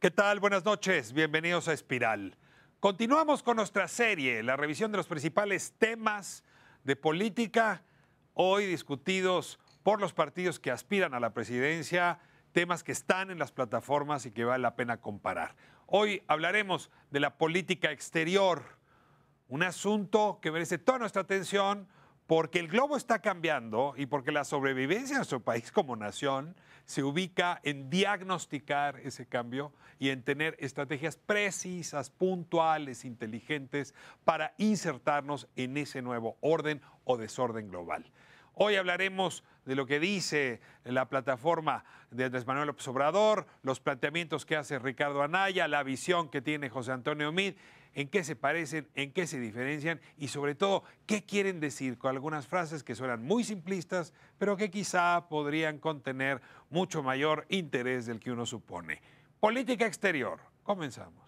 ¿Qué tal? Buenas noches, bienvenidos a Espiral. Continuamos con nuestra serie, la revisión de los principales temas de política, hoy discutidos por los partidos que aspiran a la presidencia, temas que están en las plataformas y que vale la pena comparar. Hoy hablaremos de la política exterior, un asunto que merece toda nuestra atención porque el globo está cambiando y porque la sobrevivencia de nuestro país como nación se ubica en diagnosticar ese cambio y en tener estrategias precisas, puntuales, inteligentes para insertarnos en ese nuevo orden o desorden global. Hoy hablaremos de lo que dice la plataforma de Andrés Manuel López Obrador, los planteamientos que hace Ricardo Anaya, la visión que tiene José Antonio Meade, en qué se parecen, en qué se diferencian y sobre todo qué quieren decir con algunas frases que suenan muy simplistas, pero que quizá podrían contener mucho mayor interés del que uno supone. Política exterior. Comenzamos.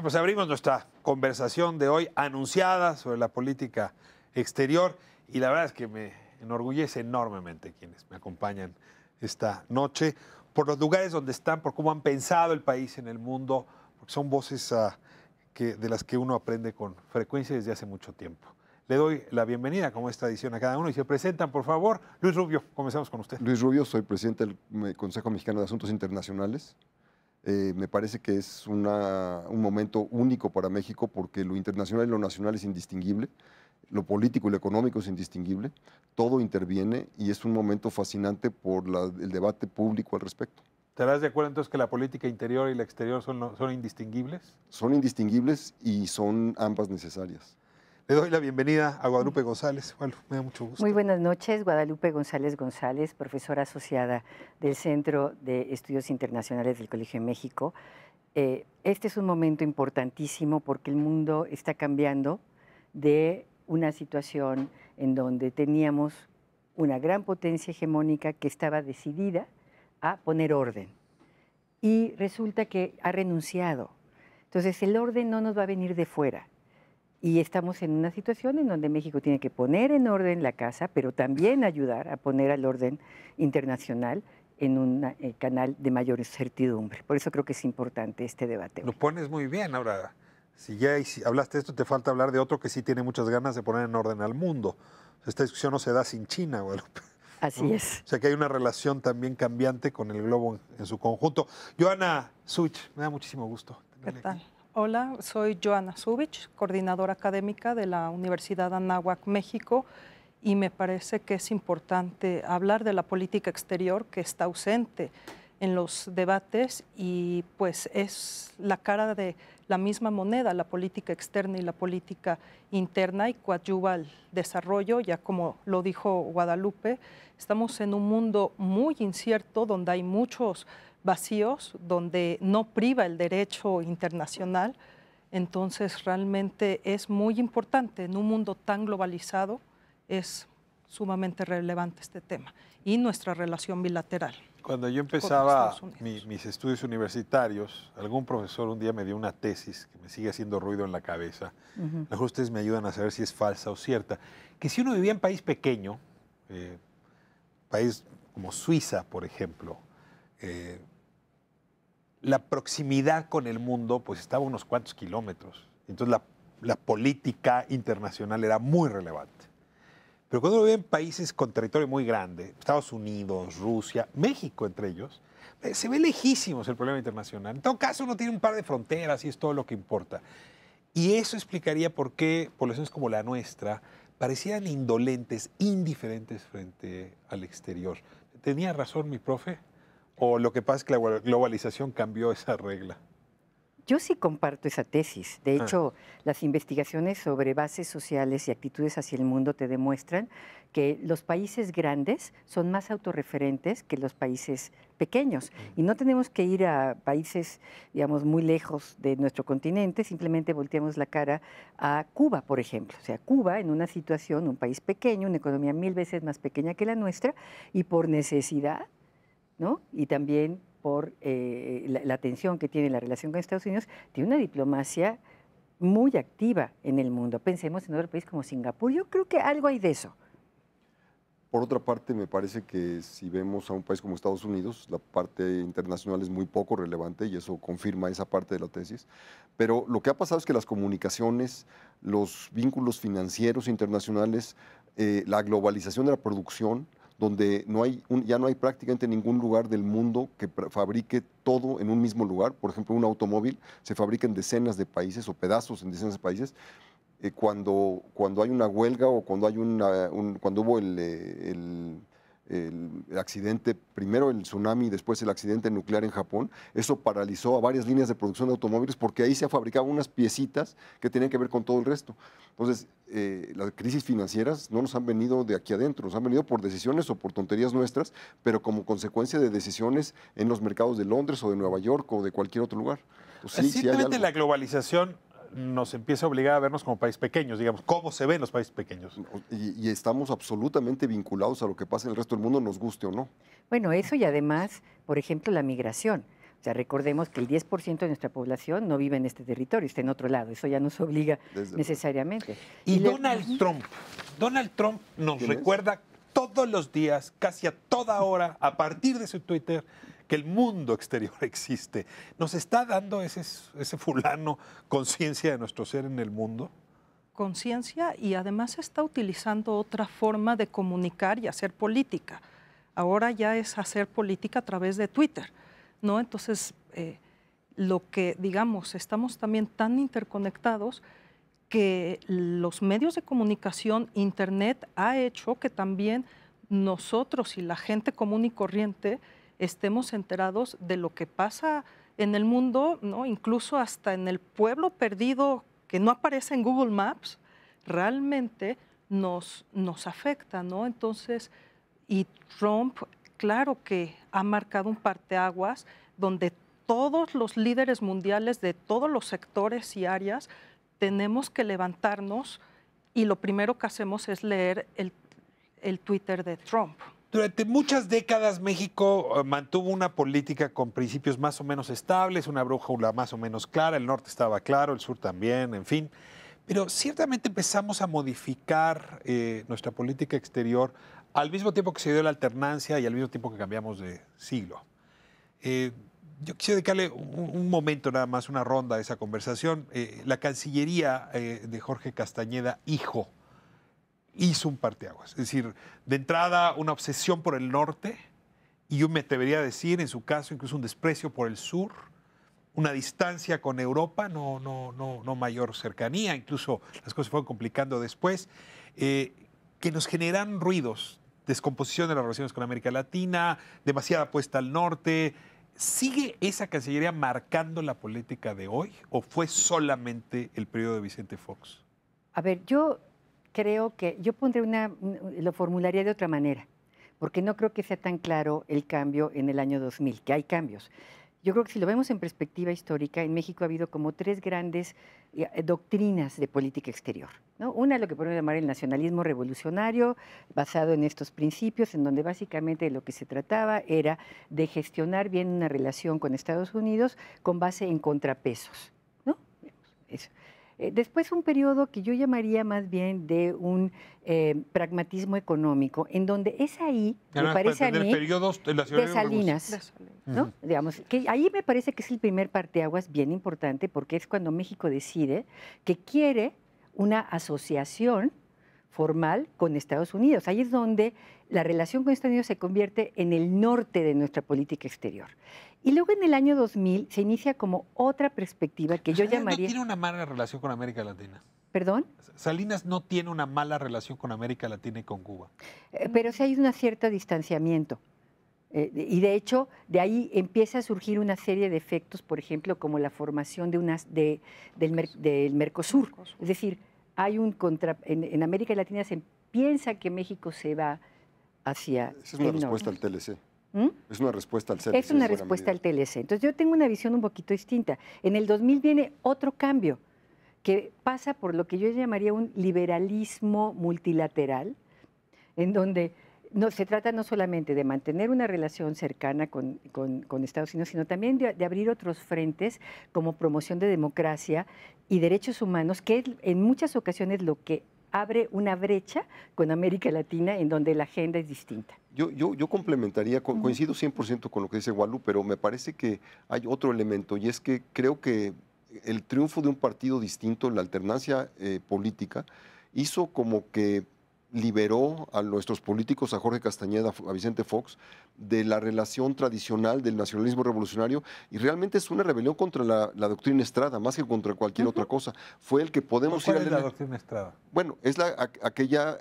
Pues abrimos nuestra conversación de hoy anunciada sobre la política exterior y la verdad es que me enorgullece enormemente quienes me acompañan esta noche por los lugares donde están, por cómo han pensado el país en el mundo, porque son voces de las que uno aprende con frecuencia desde hace mucho tiempo. Le doy la bienvenida, como es tradición, a cada uno y se presentan, por favor. Luis Rubio, comenzamos con usted. Luis Rubio, soy presidente del Consejo Mexicano de Asuntos Internacionales. Me parece que es un momento único para México porque lo internacional y lo nacional es indistinguible, lo político y lo económico es indistinguible, todo interviene y es un momento fascinante por el debate público al respecto. ¿Estarás de acuerdo entonces que la política interior y la exterior son indistinguibles? Son indistinguibles y son ambas necesarias. Le doy la bienvenida a Guadalupe González. Bueno, me da mucho gusto. Muy buenas noches, Guadalupe González González, profesora asociada del Centro de Estudios Internacionales del Colegio de México. Este es un momento importantísimo porque el mundo está cambiando de una situación en donde teníamos una gran potencia hegemónica que estaba decidida a poner orden y resulta que ha renunciado. Entonces el orden no nos va a venir de fuera. Y estamos en una situación en donde México tiene que poner en orden la casa, pero también ayudar a poner al orden internacional en un canal de mayor certidumbre. Por eso creo que es importante este debate. Lo pones muy bien. Ahora, si hablaste de esto, te falta hablar de otro que sí tiene muchas ganas de poner en orden al mundo. Esta discusión no se da sin China, Guadalupe. Así ¿no? es. O sea que hay una relación también cambiante con el globo en su conjunto. Joana Zubich, me da muchísimo gusto. ¿Qué tal? Hola, soy Joana Zubich, coordinadora académica de la Universidad Anáhuac, México, y me parece que es importante hablar de la política exterior que está ausente en los debates y pues es la cara de la misma moneda, la política externa y la política interna y coadyuva al desarrollo, ya como lo dijo Guadalupe, estamos en un mundo muy incierto donde hay muchos vacíos, donde no priva el derecho internacional. Entonces realmente es muy importante, en un mundo tan globalizado, es sumamente relevante este tema y nuestra relación bilateral. Cuando yo empezaba mis estudios universitarios, algún profesor un día me dio una tesis que me sigue haciendo ruido en la cabeza. A lo mejor ustedes me ayudan a saber si es falsa o cierta. Que si uno vivía en país pequeño, país como Suiza, por ejemplo, la proximidad con el mundo pues estaba a unos cuantos kilómetros. Entonces la política internacional era muy relevante. Pero cuando uno vive en países con territorio muy grande, Estados Unidos, Rusia, México entre ellos, se ve lejísimos el problema internacional. En todo caso uno tiene un par de fronteras y es todo lo que importa. Y eso explicaría por qué poblaciones como la nuestra parecían indolentes, indiferentes frente al exterior. ¿Tenía razón mi profe? ¿O lo que pasa es que la globalización cambió esa regla? Yo sí comparto esa tesis. De hecho, las investigaciones sobre bases sociales y actitudes hacia el mundo te demuestran que los países grandes son más autorreferentes que los países pequeños. Y no tenemos que ir a países, digamos, muy lejos de nuestro continente, simplemente volteamos la cara a Cuba, por ejemplo. O sea, Cuba en una situación, un país pequeño, una economía 1000 veces más pequeña que la nuestra, y por necesidad, ¿no? Y también por la tensión que tiene la relación con Estados Unidos, tiene una diplomacia muy activa en el mundo. Pensemos en otro país como Singapur. Yo creo que algo hay de eso. Por otra parte, me parece que si vemos a un país como Estados Unidos, la parte internacional es muy poco relevante y eso confirma esa parte de la tesis. Pero lo que ha pasado es que las comunicaciones, los vínculos financieros internacionales, la globalización de la producción, donde ya no hay prácticamente ningún lugar del mundo que fabrique todo en un mismo lugar. Por ejemplo, un automóvil se fabrica en decenas de países o pedazos en decenas de países. Cuando hay una huelga o cuando hubo el accidente, primero el tsunami y después el accidente nuclear en Japón, eso paralizó a varias líneas de producción de automóviles porque ahí se fabricaban unas piecitas que tenían que ver con todo el resto. Entonces, las crisis financieras no nos han venido de aquí adentro, nos han venido por decisiones o por tonterías nuestras, pero como consecuencia de decisiones en los mercados de Londres o de Nueva York o de cualquier otro lugar. Entonces, sí hay algo. La globalización nos empieza a obligar a vernos como países pequeños, digamos, cómo se ven los países pequeños. Y estamos absolutamente vinculados a lo que pasa en el resto del mundo, nos guste o no. Bueno, eso y además, por ejemplo, la migración. O sea, recordemos que el 10% de nuestra población no vive en este territorio, está en otro lado. Eso ya nos obliga necesariamente. Y Donald Trump nos recuerda todos los días, casi a toda hora, a partir de su Twitter, que el mundo exterior existe. ¿Nos está dando ese fulano conciencia de nuestro ser en el mundo? Conciencia, y además está utilizando otra forma de comunicar y hacer política. Ahora ya es hacer política a través de Twitter, ¿no? Entonces, lo que, digamos, estamos también tan interconectados que los medios de comunicación, Internet, ha hecho que también nosotros y la gente común y corriente estemos enterados de lo que pasa en el mundo, ¿no? Incluso hasta en el pueblo perdido que no aparece en Google Maps, realmente nos afecta, ¿no? Entonces, y Trump, claro que ha marcado un parteaguas donde todos los líderes mundiales de todos los sectores y áreas tenemos que levantarnos y lo primero que hacemos es leer el Twitter de Trump. Durante muchas décadas México mantuvo una política con principios más o menos estables, una brújula más o menos clara, el norte estaba claro, el sur también, en fin. Pero ciertamente empezamos a modificar nuestra política exterior al mismo tiempo que se dio la alternancia y al mismo tiempo que cambiamos de siglo. Yo quisiera dedicarle un momento nada más, una ronda a esa conversación. La Cancillería de Jorge Castañeda, hijo, hizo un parteaguas. Es decir, de entrada, una obsesión por el norte y yo me atrevería a decir, en su caso, incluso un desprecio por el sur, una distancia con Europa, no mayor cercanía, incluso las cosas se fueron complicando después, que nos generan ruidos, descomposición de las relaciones con América Latina, demasiada apuesta al norte. ¿Sigue esa Cancillería marcando la política de hoy o fue solamente el periodo de Vicente Fox? A ver, yo creo que yo pondré lo formularía de otra manera, porque no creo que sea tan claro el cambio en el año 2000, que hay cambios. Yo creo que si lo vemos en perspectiva histórica, en México ha habido como 3 grandes doctrinas de política exterior, ¿no? Una, lo que podemos llamar el nacionalismo revolucionario, basado en estos principios, en donde básicamente lo que se trataba era de gestionar bien una relación con Estados Unidos con base en contrapesos, ¿no? Eso. Después un periodo que yo llamaría más bien de un pragmatismo económico, en donde es ahí, me parece a mí, de Salinas, ¿no? Digamos, que ahí me parece que es el primer parteaguas bien importante, porque es cuando México decide que quiere una asociación formal con Estados Unidos. Ahí es donde la relación con Estados Unidos se convierte en el norte de nuestra política exterior. Y luego en el año 2000 se inicia como otra perspectiva que yo llamaría... ¿No tiene una mala relación con América Latina? ¿Perdón? Salinas no tiene una mala relación con América Latina y con Cuba. Pero sí hay un cierto distanciamiento. Y de hecho, de ahí empieza a surgir una serie de efectos, por ejemplo, como la formación del Mercosur. Es decir, hay en América Latina se piensa que México se va hacia Esa es una respuesta al TLC. Es una respuesta al CLC. Es una respuesta al TLC. Entonces yo tengo una visión un poquito distinta. En el 2000 viene otro cambio que pasa por lo que yo llamaría un liberalismo multilateral, en donde se trata no solamente de mantener una relación cercana con Estados Unidos, sino también de abrir otros frentes como promoción de democracia y derechos humanos, que es en muchas ocasiones lo que abre una brecha con América Latina en donde la agenda es distinta. Yo complementaría, coincido 100% con lo que dice Walu, pero me parece que hay otro elemento y es que creo que el triunfo de un partido distinto, la alternancia política, hizo como que liberó a nuestros políticos, a Jorge Castañeda, a Vicente Fox, de la relación tradicional del nacionalismo revolucionario, y realmente es una rebelión contra la doctrina Estrada, más que contra cualquier otra cosa. Fue el que podemos ir a... ¿Cuál es la doctrina Estrada? Bueno, es aquella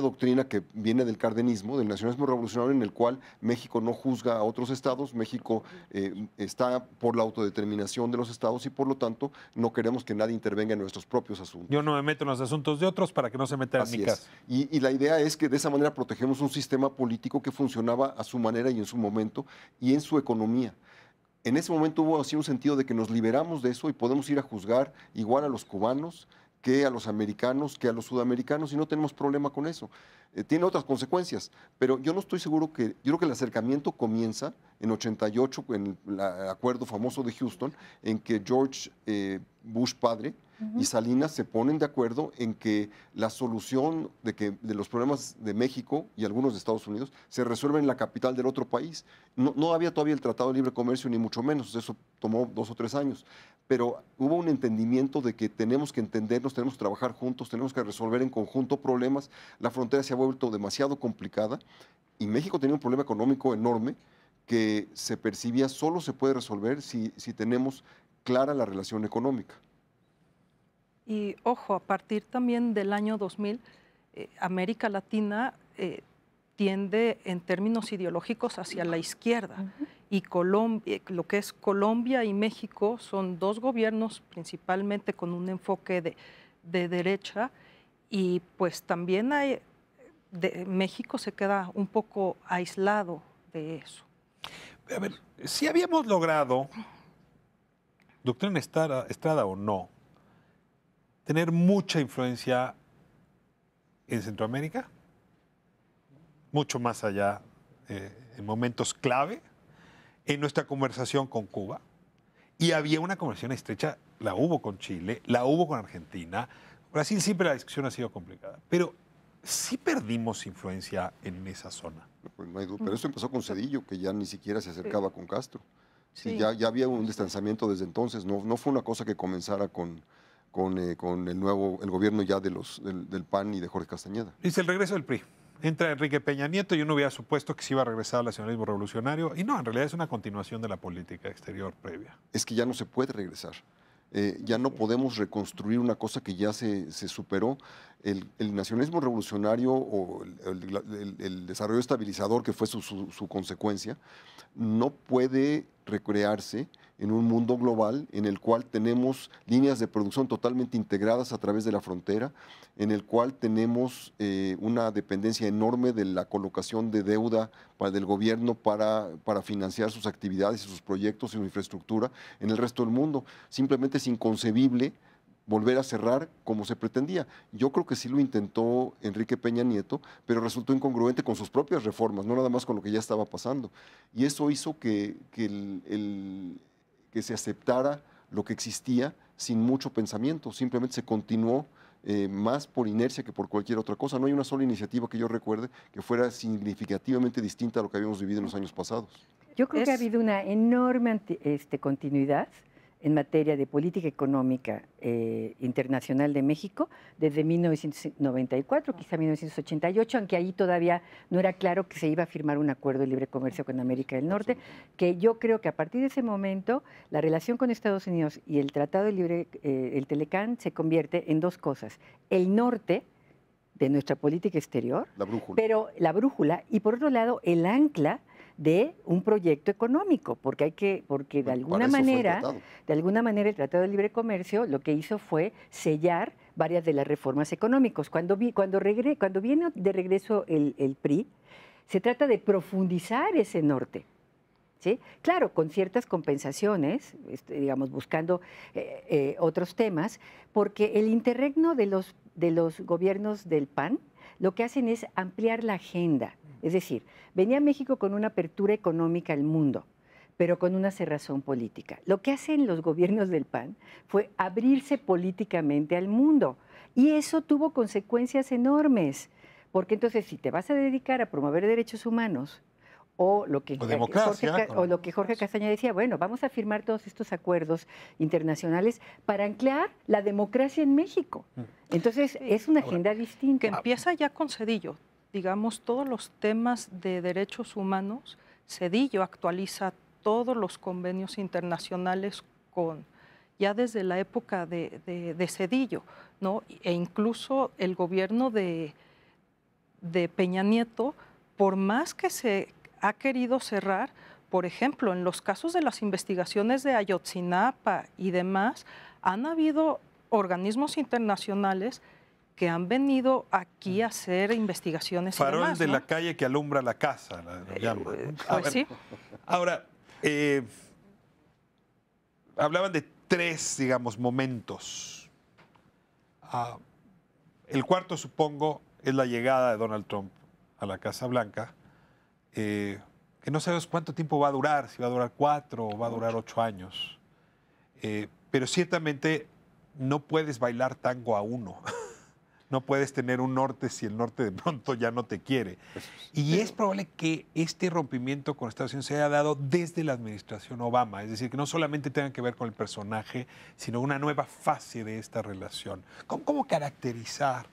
doctrina que viene del cardenismo, del nacionalismo revolucionario, en el cual México no juzga a otros estados, México está por la autodeterminación de los estados y por lo tanto no queremos que nadie intervenga en nuestros propios asuntos. Yo no me meto en los asuntos de otros para que no se metan en mi casa. Y la idea es que de esa manera protegemos un sistema político que funcionaba a su manera y en su momento y en su economía. En ese momento hubo así un sentido de que nos liberamos de eso y podemos ir a juzgar igual a los cubanos que a los americanos, que a los sudamericanos, y no tenemos problema con eso. Tiene otras consecuencias, pero yo no estoy seguro yo creo que el acercamiento comienza en 88, en el acuerdo famoso de Houston, en que George Bush padre y Salinas se ponen de acuerdo en que la solución de los problemas de México y algunos de Estados Unidos se resuelven en la capital del otro país. No había todavía el Tratado de Libre Comercio, ni mucho menos, eso tomó 2 o 3 años, pero hubo un entendimiento de que tenemos que entendernos, tenemos que trabajar juntos, tenemos que resolver en conjunto problemas. La frontera se ha vuelto demasiado complicada y México tenía un problema económico enorme que se percibía solo se puede resolver si tenemos clara la relación económica. Y ojo, a partir también del año 2000, América Latina tiende en términos ideológicos hacia la izquierda. Y lo que es Colombia y México son 2 gobiernos principalmente con un enfoque de derecha, y pues también México se queda un poco aislado de eso. A ver, si habíamos logrado, doctrina Estrada o no, tener mucha influencia en Centroamérica, mucho más allá, en momentos clave, en nuestra conversación con Cuba, y había una conversación estrecha, la hubo con Chile, la hubo con Argentina. Brasil siempre la discusión ha sido complicada, pero sí perdimos influencia en esa zona. Pues no hay duda, pero eso empezó con Zedillo, que ya ni siquiera se acercaba con Castro. Sí, ya había un distanciamiento desde entonces, no fue una cosa que comenzara con el gobierno ya del PAN y de Jorge Castañeda. Dice el regreso del PRI. Entra Enrique Peña Nieto y uno hubiera supuesto que se iba a regresar al nacionalismo revolucionario, y no, en realidad es una continuación de la política exterior previa. Es que ya no se puede regresar. Ya no podemos reconstruir una cosa que ya se superó. El nacionalismo revolucionario o el desarrollo estabilizador que fue su consecuencia no puede recrearse en un mundo global en el cual tenemos líneas de producción totalmente integradas a través de la frontera, en el cual tenemos una dependencia enorme de la colocación de deuda del gobierno para financiar sus actividades y sus proyectos y su infraestructura en el resto del mundo. Simplemente es inconcebible volver a cerrar como se pretendía. Yo creo que sí lo intentó Enrique Peña Nieto, pero resultó incongruente con sus propias reformas, no nada más con lo que ya estaba pasando. Y eso hizo que se aceptara lo que existía sin mucho pensamiento, simplemente se continuó más por inercia que por cualquier otra cosa. No hay una sola iniciativa que yo recuerde que fuera significativamente distinta a lo que habíamos vivido en los años pasados. Yo creo que ha habido una enorme continuidad en materia de política económica internacional de México desde 1994, quizá 1988, aunque ahí todavía no era claro que se iba a firmar un acuerdo de libre comercio con América del Norte, que yo creo que a partir de ese momento la relación con Estados Unidos y el Tratado de Libre, el Telecán, se convierte en 2 cosas. El norte de nuestra política exterior, la brújula. pero la brújula, y por otro lado el ancla de un proyecto económico, porque de alguna manera el Tratado de Libre Comercio lo que hizo fue sellar varias de las reformas económicas. Cuando viene de regreso el PRI, se trata de profundizar ese norte. ¿Sí? Claro, con ciertas compensaciones, digamos, buscando otros temas, porque el interregno de los gobiernos del PAN lo que hacen es ampliar la agenda. Es decir, venía México con una apertura económica al mundo, pero con una cerrazón política. Lo que hacen los gobiernos del PAN fue abrirse políticamente al mundo, y eso tuvo consecuencias enormes, porque entonces si te vas a dedicar a promover derechos humanos, o lo que Jorge Castañeda decía, bueno, vamos a firmar todos estos acuerdos internacionales para anclar la democracia en México. Entonces, es una agenda distinta. Que empieza ya con Zedillo. Digamos, todos los temas de derechos humanos, Zedillo actualiza todos los convenios internacionales ya desde la época de Zedillo, ¿no? E incluso el gobierno de Peña Nieto, por más que se ha querido cerrar, por ejemplo, en los casos de las investigaciones de Ayotzinapa y demás, han habido organismos internacionales que han venido aquí a hacer investigaciones. Farol y demás, de ¿no? la calle que alumbra la casa, lo llaman. Pues sí. Ahora, hablaban de 3, digamos, momentos. El cuarto, supongo, es la llegada de Donald Trump a la Casa Blanca, que no sabemos cuánto tiempo va a durar, si va a durar 4 o va a durar 8 años. Pero ciertamente no puedes bailar tango a uno. No puedes tener un norte si el norte de pronto ya no te quiere. Y es probable que este rompimiento con Estados Unidos se haya dado desde la administración Obama. Es decir, que no solamente tenga que ver con el personaje, sino una nueva fase de esta relación. ¿Cómo caracterizar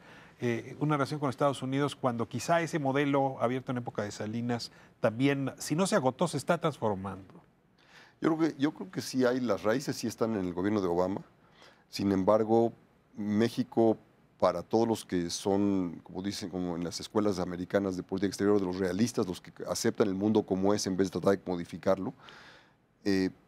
una relación con Estados Unidos cuando quizá ese modelo abierto en época de Salinas también, si no se agotó, se está transformando? Yo creo que sí hay, las raíces sí están en el gobierno de Obama. Sin embargo, México, para todos los que son, como dicen, como en las escuelas americanas de política exterior, de los realistas, los que aceptan el mundo como es en vez de tratar de modificarlo,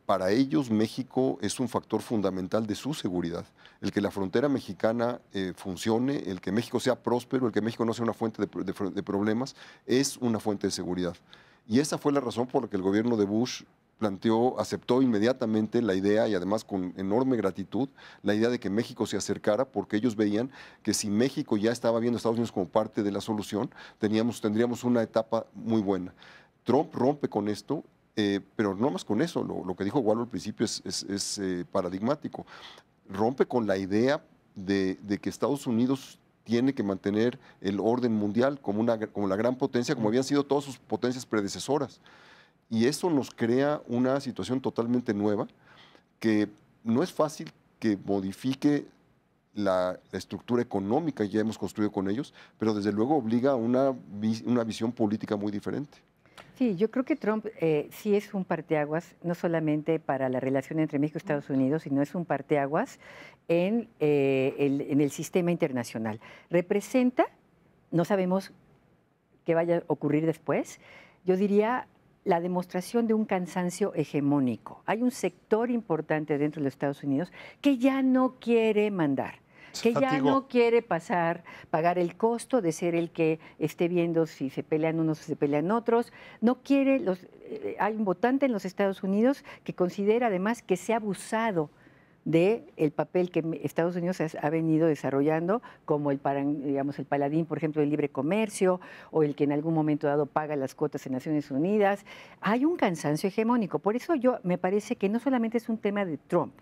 para ellos México es un factor fundamental de su seguridad. El que la frontera mexicana funcione, el que México sea próspero, el que México no sea una fuente de problemas, es una fuente de seguridad. Y esa fue la razón por la que el gobierno de Bush aceptó inmediatamente la idea, y además con enorme gratitud, la idea de que México se acercara, porque ellos veían que si México ya estaba viendo a Estados Unidos como parte de la solución, tendríamos una etapa muy buena. Trump rompe con esto, pero no más con eso, lo que dijo Waldo al principio es paradigmático. Rompe con la idea de que Estados Unidos tiene que mantener el orden mundial como la gran potencia, como habían sido todas sus potencias predecesoras. Y eso nos crea una situación totalmente nueva, que no es fácil que modifique la estructura económica que ya hemos construido con ellos, pero desde luego obliga a una visión política muy diferente. Sí, yo creo que Trump sí es un parteaguas, no solamente para la relación entre México y Estados Unidos, sino es un parteaguas en el sistema internacional. Representa, no sabemos qué vaya a ocurrir después, yo diría la demostración de un cansancio hegemónico. Hay un sector importante dentro de los Estados Unidos que ya no quiere mandar, que ya no quiere pagar el costo de ser el que esté viendo si se pelean unos o se pelean otros. No quiere, hay un votante en los Estados Unidos que considera además que se ha abusado del papel que Estados Unidos ha venido desarrollando como el paladín, por ejemplo, del libre comercio, o el que en algún momento dado paga las cuotas en Naciones Unidas. Hay un cansancio hegemónico. Por eso me parece que no solamente es un tema de Trump,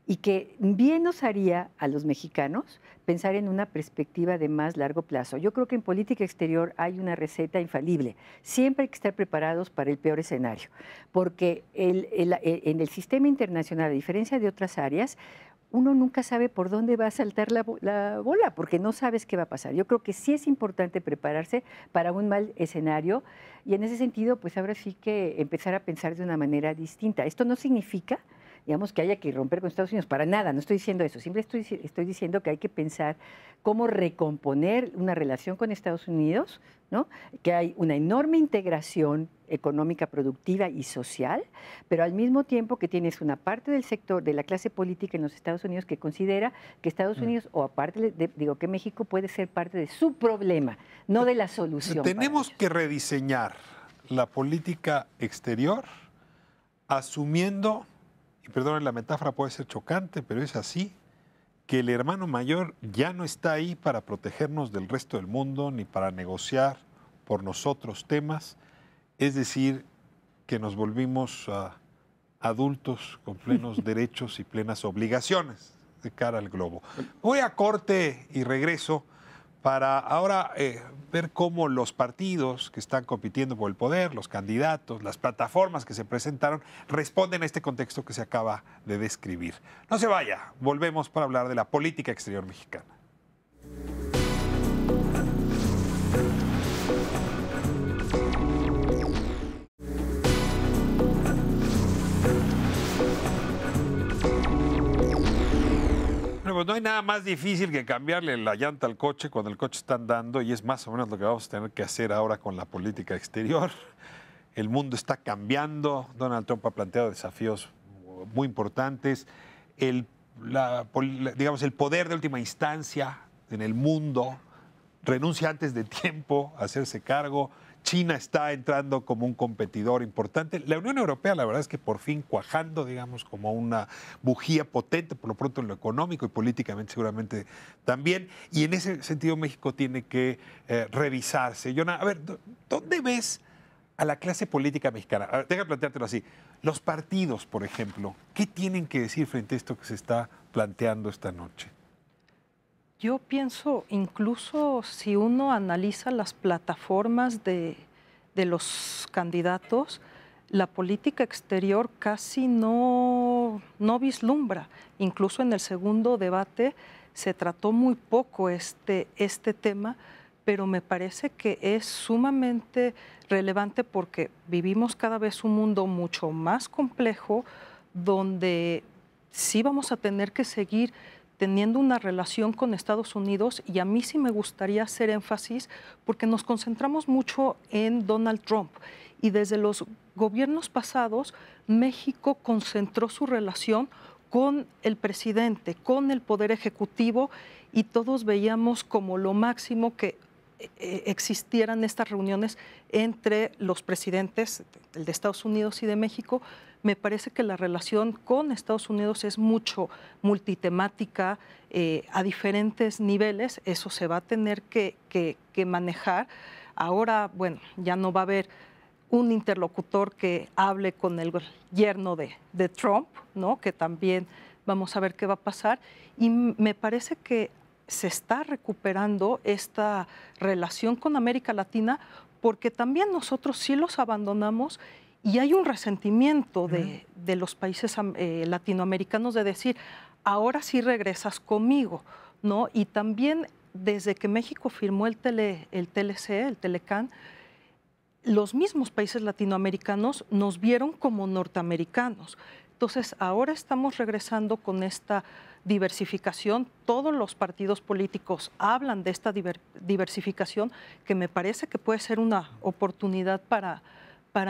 y que bien nos haría a los mexicanos pensar en una perspectiva de más largo plazo. Yo creo que en política exterior hay una receta infalible. Siempre hay que estar preparados para el peor escenario, porque en el sistema internacional, a diferencia de otras áreas, uno nunca sabe por dónde va a saltar la bola, porque no sabes qué va a pasar. Yo creo que sí es importante prepararse para un mal escenario, y en ese sentido, pues ahora sí que empezar a pensar de una manera distinta. Esto no significa digamos, que haya que romper con Estados Unidos, para nada, no estoy diciendo eso, siempre estoy diciendo que hay que pensar cómo recomponer una relación con Estados Unidos, ¿no? Que hay una enorme integración económica, productiva y social, pero al mismo tiempo que tienes una parte del sector, de la clase política en los Estados Unidos que considera que Estados Unidos, o aparte, digo, que México puede ser parte de su problema, no de la solución. Tenemos que rediseñar la política exterior asumiendo, y perdonen la metáfora, puede ser chocante, pero es así, que el hermano mayor ya no está ahí para protegernos del resto del mundo ni para negociar por nosotros temas, es decir, que nos volvimos adultos con plenos derechos y plenas obligaciones de cara al globo. Voy a corte y regreso para ahora ver cómo los partidos que están compitiendo por el poder, los candidatos, las plataformas que se presentaron, responden a este contexto que se acaba de describir. No se vaya, volvemos para hablar de la política exterior mexicana. Pues no hay nada más difícil que cambiarle la llanta al coche cuando el coche está andando, y es más o menos lo que vamos a tener que hacer ahora con la política exterior. El mundo está cambiando, Donald Trump ha planteado desafíos muy importantes, digamos, el poder de última instancia en el mundo renuncia antes de tiempo a hacerse cargo. China está entrando como un competidor importante. La Unión Europea, la verdad es que por fin cuajando, digamos, como una bujía potente, por lo pronto en lo económico y políticamente seguramente también. Y en ese sentido México tiene que revisarse. Yona, a ver, ¿dónde ves a la clase política mexicana? A ver, déjame planteártelo así. Los partidos, por ejemplo, ¿qué tienen que decir frente a esto que se está planteando esta noche? Yo pienso, incluso si uno analiza las plataformas de los candidatos, la política exterior casi no vislumbra. Incluso en el segundo debate se trató muy poco este tema, pero me parece que es sumamente relevante porque vivimos cada vez un mundo mucho más complejo, donde sí vamos a tener que seguir teniendo una relación con Estados Unidos, y a mí sí me gustaría hacer énfasis porque nos concentramos mucho en Donald Trump, y desde los gobiernos pasados México concentró su relación con el presidente, con el Poder Ejecutivo, y todos veíamos como lo máximo que existieran estas reuniones entre los presidentes, el de Estados Unidos y de México. Me parece que la relación con Estados Unidos es mucho multitemática, a diferentes niveles. Eso se va a tener que manejar. Ahora, bueno, ya no va a haber un interlocutor que hable con el yerno de Trump, ¿no? Que también vamos a ver qué va a pasar. Y me parece que se está recuperando esta relación con América Latina, porque también nosotros sí los abandonamos. Y hay un resentimiento de los países latinoamericanos de decir, ahora sí regresas conmigo, ¿no? Y también desde que México firmó el TLC, el Telecán, los mismos países latinoamericanos nos vieron como norteamericanos. Entonces, ahora estamos regresando con esta diversificación. Todos los partidos políticos hablan de esta diversificación, que me parece que puede ser una oportunidad para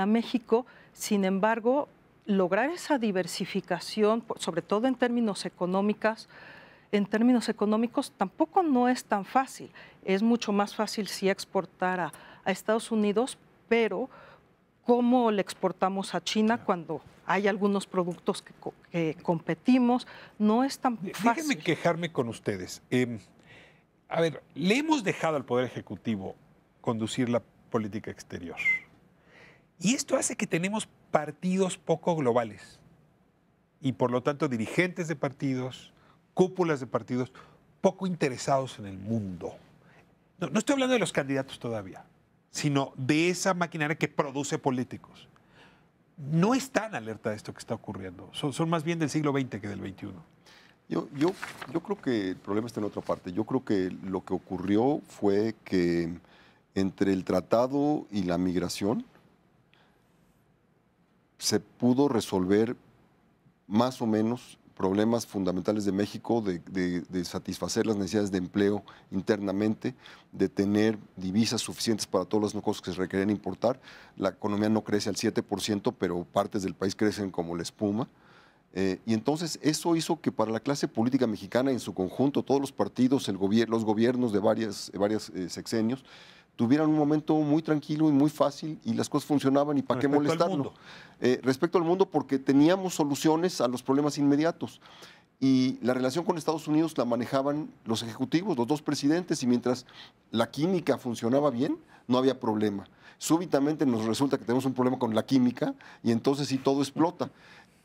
México. Sin embargo, lograr esa diversificación, sobre todo en términos económicos, tampoco no es tan fácil. Es mucho más fácil si exportar a Estados Unidos, pero ¿cómo le exportamos a China cuando hay algunos productos que competimos? No es tan fácil. Déjenme quejarme con ustedes. A ver, le hemos dejado al Poder Ejecutivo conducir la política exterior. Y esto hace que tenemos partidos poco globales y por lo tanto dirigentes de partidos, cúpulas de partidos poco interesados en el mundo. No estoy hablando de los candidatos todavía, sino de esa maquinaria que produce políticos. No están alerta de esto que está ocurriendo. Son más bien del siglo XX que del XXI. Yo creo que el problema está en otra parte. Yo creo que lo que ocurrió fue que entre el tratado y la migración se pudo resolver más o menos problemas fundamentales de México, de satisfacer las necesidades de empleo internamente, de tener divisas suficientes para todas las cosas que se requerían importar. La economía no crece al 7%, pero partes del país crecen como la espuma. Y entonces eso hizo que para la clase política mexicana en su conjunto, todos los partidos, los gobiernos de varios sexenios, tuvieran un momento muy tranquilo y muy fácil y las cosas funcionaban y para qué molestarlo. Respecto al mundo, porque teníamos soluciones a los problemas inmediatos. Y la relación con Estados Unidos la manejaban los ejecutivos, los dos presidentes, y mientras la química funcionaba bien, no había problema. Súbitamente nos resulta que tenemos un problema con la química y entonces sí todo explota.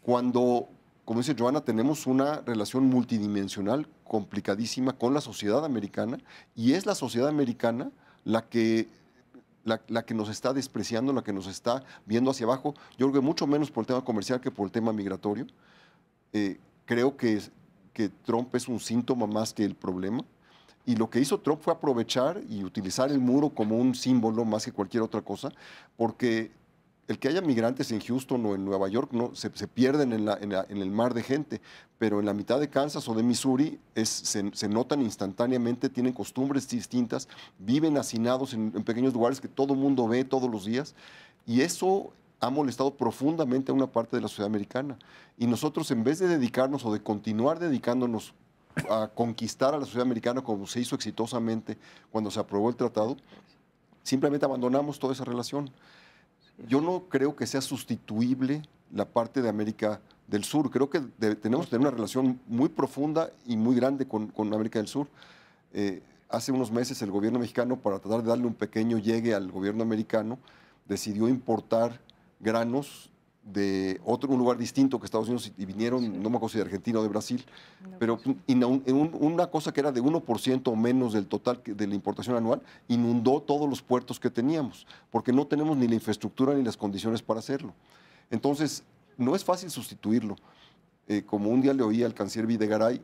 Cuando, como dice Joana, tenemos una relación multidimensional complicadísima con la sociedad americana, y es la sociedad americana la que nos está despreciando, la que nos está viendo hacia abajo. Yo creo que mucho menos por el tema comercial que por el tema migratorio. Creo que Trump es un síntoma más que el problema. Y lo que hizo Trump fue aprovechar y utilizar el muro como un símbolo más que cualquier otra cosa, porque el que haya migrantes en Houston o en Nueva York se pierden en el mar de gente, pero en la mitad de Kansas o de Missouri se notan instantáneamente, tienen costumbres distintas, viven hacinados en pequeños lugares que todo el mundo ve todos los días, y eso ha molestado profundamente a una parte de la sociedad americana. Y nosotros, en vez de dedicarnos o de continuar dedicándonos a conquistar a la sociedad americana como se hizo exitosamente cuando se aprobó el tratado, simplemente abandonamos toda esa relación. Yo no creo que sea sustituible la parte de América del Sur. Creo que tenemos que tener una relación muy profunda y muy grande con América del Sur. Hace unos meses el gobierno mexicano, para tratar de darle un pequeño llegue al gobierno americano, decidió importar granos de un lugar distinto que Estados Unidos, y vinieron, no me acuerdo si de Argentina o de Brasil, pero una cosa que era de 1% o menos del total de la importación anual, inundó todos los puertos que teníamos, porque no tenemos ni la infraestructura ni las condiciones para hacerlo. Entonces, no es fácil sustituirlo. Como un día le oí al canciller Videgaray,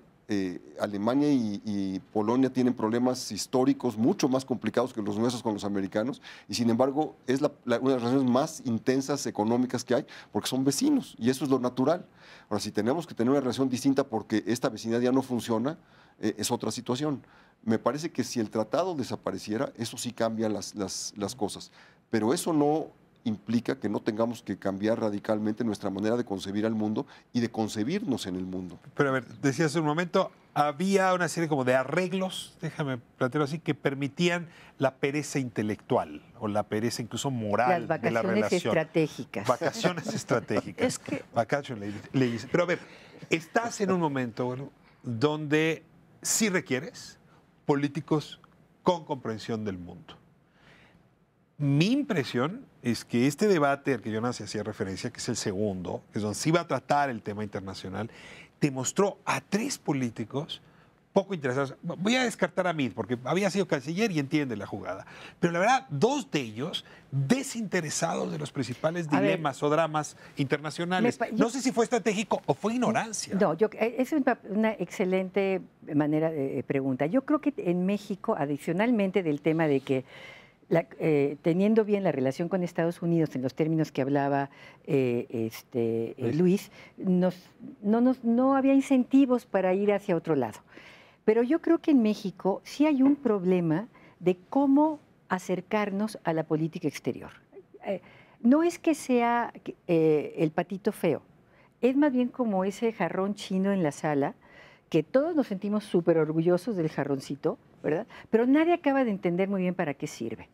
Alemania y Polonia tienen problemas históricos mucho más complicados que los nuestros con los americanos, y sin embargo es una de las relaciones más intensas económicas que hay, porque son vecinos, y eso es lo natural. Ahora, si tenemos que tener una relación distinta porque esta vecindad ya no funciona, es otra situación. Me parece que si el tratado desapareciera, eso sí cambia las cosas, pero eso no implica que no tengamos que cambiar radicalmente nuestra manera de concebir al mundo y de concebirnos en el mundo. Pero a ver, decías hace un momento, había una serie como de arreglos, déjame plantearlo así, que permitían la pereza intelectual o la pereza incluso moral de la relación. Las vacaciones estratégicas. Vacaciones estratégicas. Es que... Vacation ladies. Pero a ver, estás en un momento, bueno, donde sí requieres políticos con comprensión del mundo. Mi impresión es que este debate al que Jonas hacía referencia, que es el segundo, que es donde se iba a tratar el tema internacional, demostró a tres políticos poco interesados. Voy a descartar a Meade, porque había sido canciller y entiende la jugada. Pero la verdad, dos de ellos desinteresados de los principales dilemas o dramas internacionales. No sé si fue estratégico o fue ignorancia. No, es una excelente manera de pregunta. Yo creo que en México, adicionalmente del tema de que teniendo bien la relación con Estados Unidos en los términos que hablaba Luis, no había incentivos para ir hacia otro lado. Pero yo creo que en México sí hay un problema de cómo acercarnos a la política exterior. No es que sea el patito feo, es más bien como ese jarrón chino en la sala, que todos nos sentimos súper orgullosos del jarroncito, ¿verdad? Pero nadie acaba de entender muy bien para qué sirve.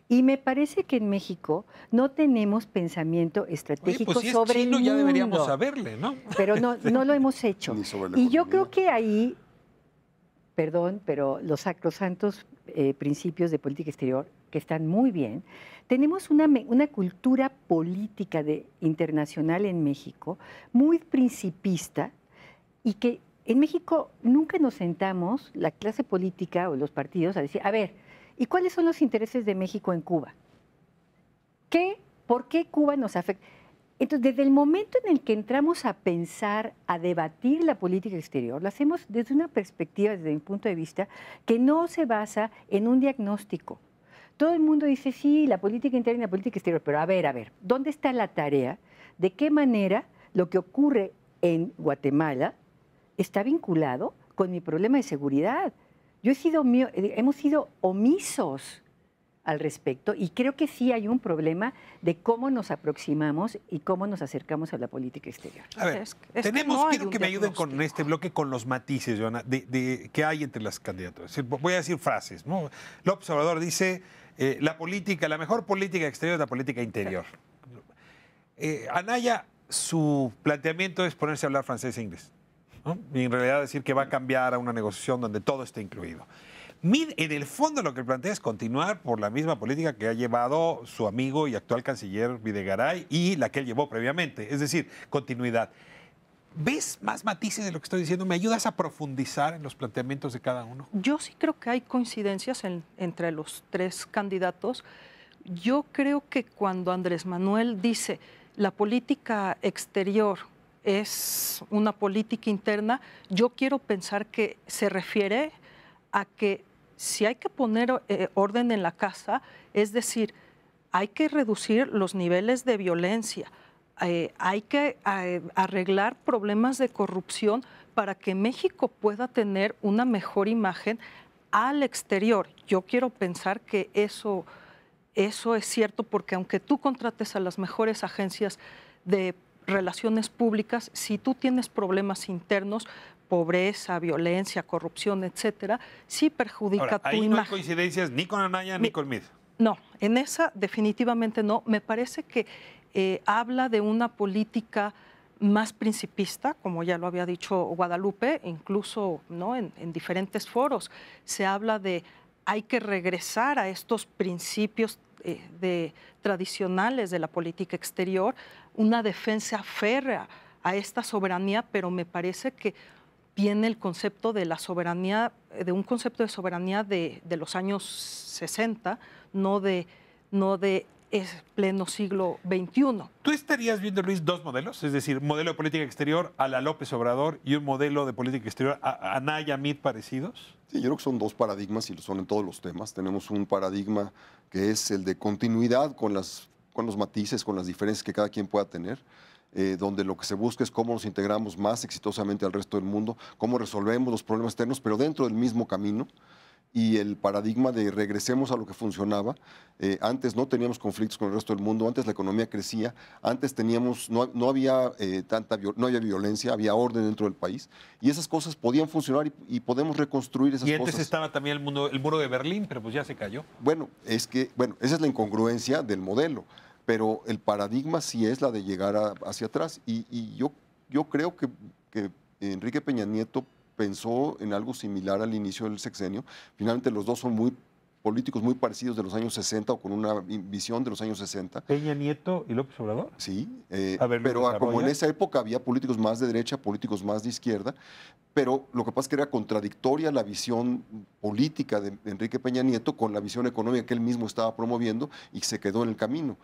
Y me parece que en México no tenemos pensamiento estratégico. Oye, pues si sobre es chino, el ya mundo. deberíamos saberle, ¿no? Pero no lo hemos hecho. Y yo creo que ahí, perdón, pero los sacrosantos principios de política exterior, que están muy bien, tenemos una cultura política internacional en México muy principista, y que en México nunca nos sentamos, la clase política o los partidos, a decir, a ver, ¿y cuáles son los intereses de México en Cuba? ¿Por qué Cuba nos afecta? Entonces, desde el momento en el que entramos a pensar, a debatir la política exterior, lo hacemos desde una perspectiva, desde mi punto de vista, que no se basa en un diagnóstico. Todo el mundo dice, sí, la política interna y la política exterior, pero a ver, ¿dónde está la tarea? ¿De qué manera lo que ocurre en Guatemala está vinculado con mi problema de seguridad. Hemos sido omisos al respecto y creo que sí hay un problema de cómo nos aproximamos y cómo nos acercamos a la política exterior. A ver, quiero que me ayuden con este bloque, con los matices, Joana, que hay entre las candidaturas. Voy a decir frases, ¿no? López Obrador dice, la mejor política exterior es la política interior. Anaya, su planteamiento es ponerse a hablar francés e inglés, ¿no? Y en realidad decir que va a cambiar a una negociación donde todo esté incluido. En el fondo lo que plantea es continuar por la misma política que ha llevado su amigo y actual canciller Videgaray y la que él llevó previamente, es decir, continuidad. ¿Ves más matices de lo que estoy diciendo? ¿Me ayudas a profundizar en los planteamientos de cada uno? Yo sí creo que hay coincidencias entre los tres candidatos. Yo creo que cuando Andrés Manuel dice la política exterior es una política interna, yo quiero pensar que se refiere a que si hay que poner orden en la casa, es decir, hay que reducir los niveles de violencia, hay que arreglar problemas de corrupción para que México pueda tener una mejor imagen al exterior. Yo quiero pensar que eso es cierto, porque aunque tú contrates a las mejores agencias de relaciones públicas, si tú tienes problemas internos, pobreza, violencia, corrupción, etcétera, sí perjudica tu imagen. Ahí no hay coincidencias ni con Anaya ni con Mid. No, en esa definitivamente no. Me parece que habla de una política más principista, como ya lo había dicho Guadalupe, incluso, ¿no?, en diferentes foros. Se habla de hay que regresar a estos principios tradicionales de la política exterior, una defensa férrea a esta soberanía, pero me parece que viene el concepto de la soberanía, de un concepto de soberanía de los años 60, no de pleno siglo XXI. ¿Tú estarías viendo, Luis, dos modelos? Es decir, modelo de política exterior a la López Obrador y un modelo de política exterior a Anaya Mid parecidos. Sí, yo creo que son dos paradigmas y lo son en todos los temas. Tenemos un paradigma que es el de continuidad con los matices, con las diferencias que cada quien pueda tener. Donde lo que se busca es cómo nos integramos más exitosamente al resto del mundo, cómo resolvemos los problemas externos, pero dentro del mismo camino. Y el paradigma de regresemos a lo que funcionaba. Antes no teníamos conflictos con el resto del mundo, antes la economía crecía, antes no había violencia, había orden dentro del país. Y esas cosas podían funcionar y podemos reconstruir esas cosas. Y antes estaba también el muro de Berlín, pero pues ya se cayó. Bueno, esa es la incongruencia del modelo. Pero el paradigma sí es la de llegar hacia atrás. Y yo creo que Enrique Peña Nieto pensó en algo similar al inicio del sexenio. Finalmente los dos son políticos muy parecidos de los años 60 o con una visión de los años 60. ¿Peña Nieto y López Obrador? Sí, pero como en esa época había políticos más de derecha, políticos más de izquierda, pero lo que pasa es que era contradictoria la visión política de Enrique Peña Nieto con la visión económica que él mismo estaba promoviendo y se quedó en el camino.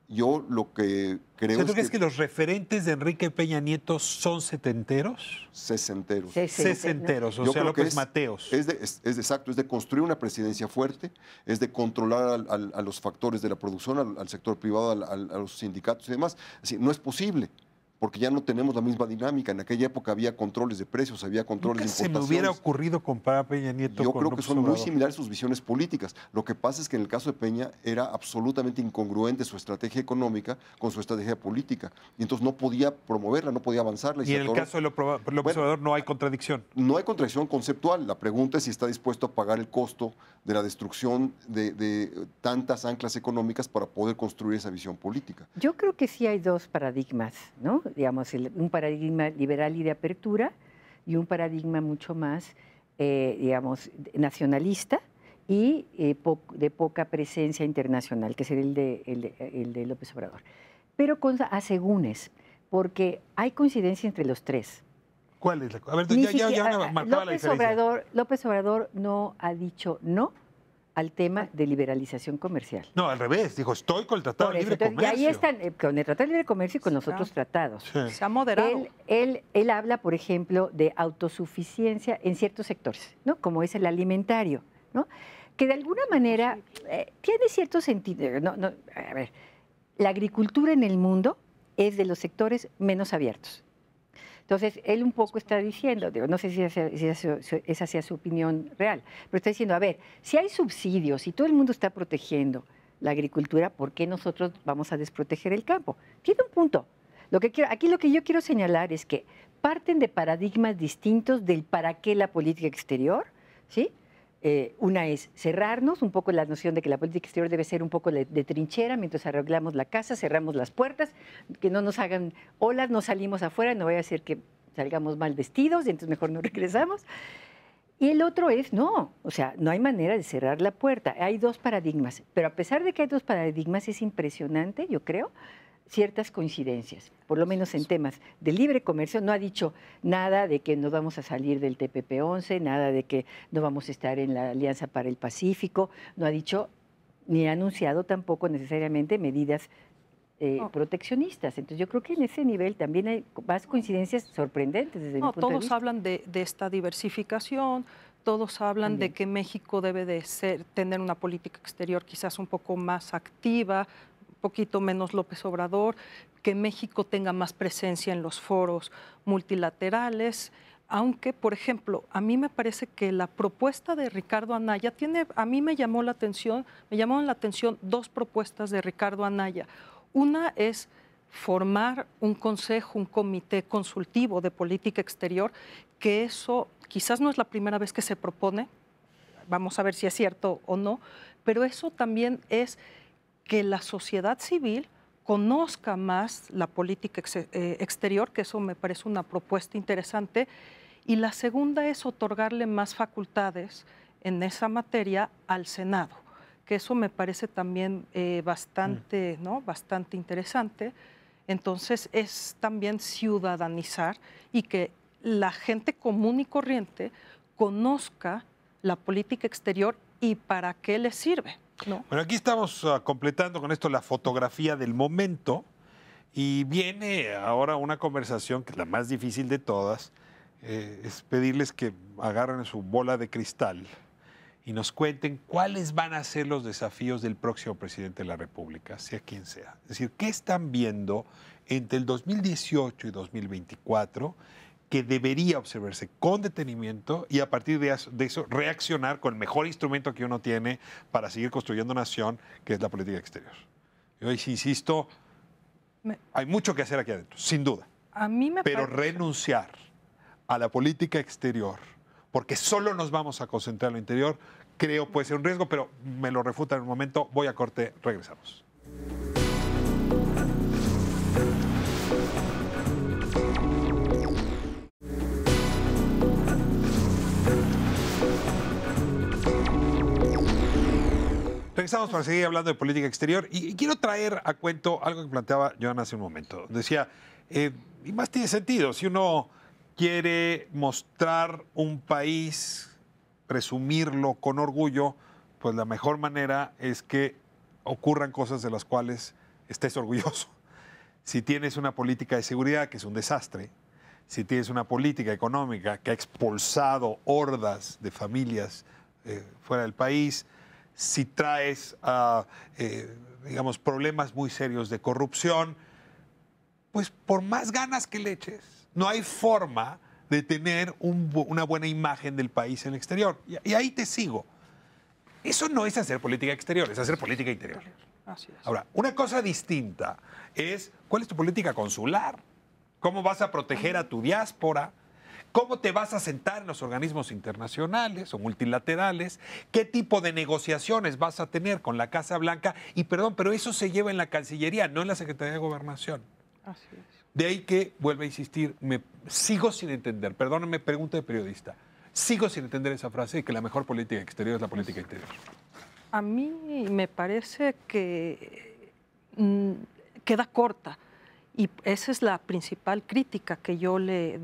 Yo lo que creo ¿Tú crees que los referentes de Enrique Peña Nieto son setenteros? Sesenteros. Sesenteros, o sea, López Mateos. Exacto, es de construir una presidencia fuerte, es de controlar a los factores de la producción, al sector privado, a los sindicatos y demás. Así, no es posible, porque ya no tenemos la misma dinámica. En aquella época había controles de precios, había controles de importaciones. ¿Se me hubiera ocurrido comparar a Peña Nieto Yo con creo que López son Obrador? muy similares sus visiones políticas. Lo que pasa es que en el caso de Peña era absolutamente incongruente su estrategia económica con su estrategia política. Y entonces no podía promoverla, no podía avanzarla. Y en el caso de López Obrador no hay contradicción. No hay contradicción conceptual. La pregunta es si está dispuesto a pagar el costo de la destrucción de tantas anclas económicas para poder construir esa visión política. Yo creo que sí hay dos paradigmas, ¿no? Digamos, un paradigma liberal y de apertura y un paradigma mucho más, digamos, nacionalista y de poca presencia internacional, que sería el de López Obrador. Pero con asegúnes, porque hay coincidencia entre los tres. ¿Cuál es la cosa? A ver, ya marcaba la diferencia. López Obrador no ha dicho no al tema de liberalización comercial. No, al revés, dijo, estoy con el Tratado de Libre Comercio. Y ahí están, con el Tratado de Libre Comercio y con los otros tratados. Sí. Se ha moderado. Él habla, por ejemplo, de autosuficiencia en ciertos sectores, ¿no? Como es el alimentario, ¿no? Que de alguna manera tiene cierto sentido. A ver, la agricultura en el mundo es de los sectores menos abiertos. Entonces, él un poco está diciendo, digo, no sé si esa sea su opinión real, pero está diciendo, a ver, si hay subsidios y todo el mundo está protegiendo la agricultura, ¿por qué nosotros vamos a desproteger el campo? Tiene un punto. Aquí lo que yo quiero señalar es que parten de paradigmas distintos del para qué la política exterior, ¿sí? Una es cerrarnos, un poco la noción de que la política exterior debe ser un poco de trinchera, mientras arreglamos la casa, cerramos las puertas, que no nos hagan olas, no salimos afuera, no vaya a ser que salgamos mal vestidos y entonces mejor no regresamos. Y el otro es, no, o sea, no hay manera de cerrar la puerta. Hay dos paradigmas, pero a pesar de que hay dos paradigmas, es impresionante, yo creo, ciertas coincidencias, por lo menos en temas de libre comercio. No ha dicho nada de que no vamos a salir del TPP-11, nada de que no vamos a estar en la Alianza para el Pacífico, no ha dicho ni ha anunciado tampoco necesariamente medidas proteccionistas. Entonces yo creo que en ese nivel también hay más coincidencias sorprendentes desde mi punto de todos vista. hablan de esta diversificación, todos hablan También. de que México debe de tener una política exterior quizás un poco más activa, un poquito menos López Obrador, que México tenga más presencia en los foros multilaterales, aunque, por ejemplo, a mí me parece que la propuesta de Ricardo Anaya a mí me llamaron la atención dos propuestas de Ricardo Anaya. Una es formar un consejo, un comité consultivo de política exterior, que eso quizás no es la primera vez que se propone, vamos a ver si es cierto o no, pero eso también es que la sociedad civil conozca más la política exterior, que eso me parece una propuesta interesante, y la segunda es otorgarle más facultades en esa materia al Senado, que eso me parece también bastante interesante. Entonces es también ciudadanizar y que la gente común y corriente conozca la política exterior y para qué le sirve, ¿no? Bueno, aquí estamos completando con esto la fotografía del momento y viene ahora una conversación que es la más difícil de todas, es pedirles que agarren su bola de cristal y nos cuenten cuáles van a ser los desafíos del próximo presidente de la República, sea quien sea. Es decir, ¿qué están viendo entre el 2018 y 2024 que debería observarse con detenimiento y a partir de eso reaccionar con el mejor instrumento que uno tiene para seguir construyendo nación, que es la política exterior? Yo insisto, hay mucho que hacer aquí adentro, sin duda. A mí me pero parece... renunciar a la política exterior porque solo nos vamos a concentrar en lo interior, creo puede ser un riesgo, pero me lo refutan en un momento. Voy a corte, regresamos. Regresamos para seguir hablando de política exterior y quiero traer a cuento algo que planteaba Joan hace un momento. Decía, y más tiene sentido, si uno quiere mostrar un país, presumirlo con orgullo, pues la mejor manera es que ocurran cosas de las cuales estés orgulloso. Si tienes una política de seguridad que es un desastre, si tienes una política económica que ha expulsado hordas de familias fuera del país, si traes, digamos, problemas muy serios de corrupción, pues por más ganas que le eches, no hay forma de tener una buena imagen del país en el exterior. Y ahí te sigo. Eso no es hacer política exterior, es hacer política interior. Así es. Ahora, una cosa distinta es cuál es tu política consular, cómo vas a proteger a tu diáspora, cómo te vas a sentar en los organismos internacionales o multilaterales, qué tipo de negociaciones vas a tener con la Casa Blanca. Y perdón, pero eso se lleva en la Cancillería, no en la Secretaría de Gobernación. Así es. De ahí que, vuelvo a insistir, sigo sin entender, perdónenme, pregunta de periodista, sigo sin entender esa frase de que la mejor política exterior es la política interior. A mí me parece que queda corta y esa es la principal crítica que yo le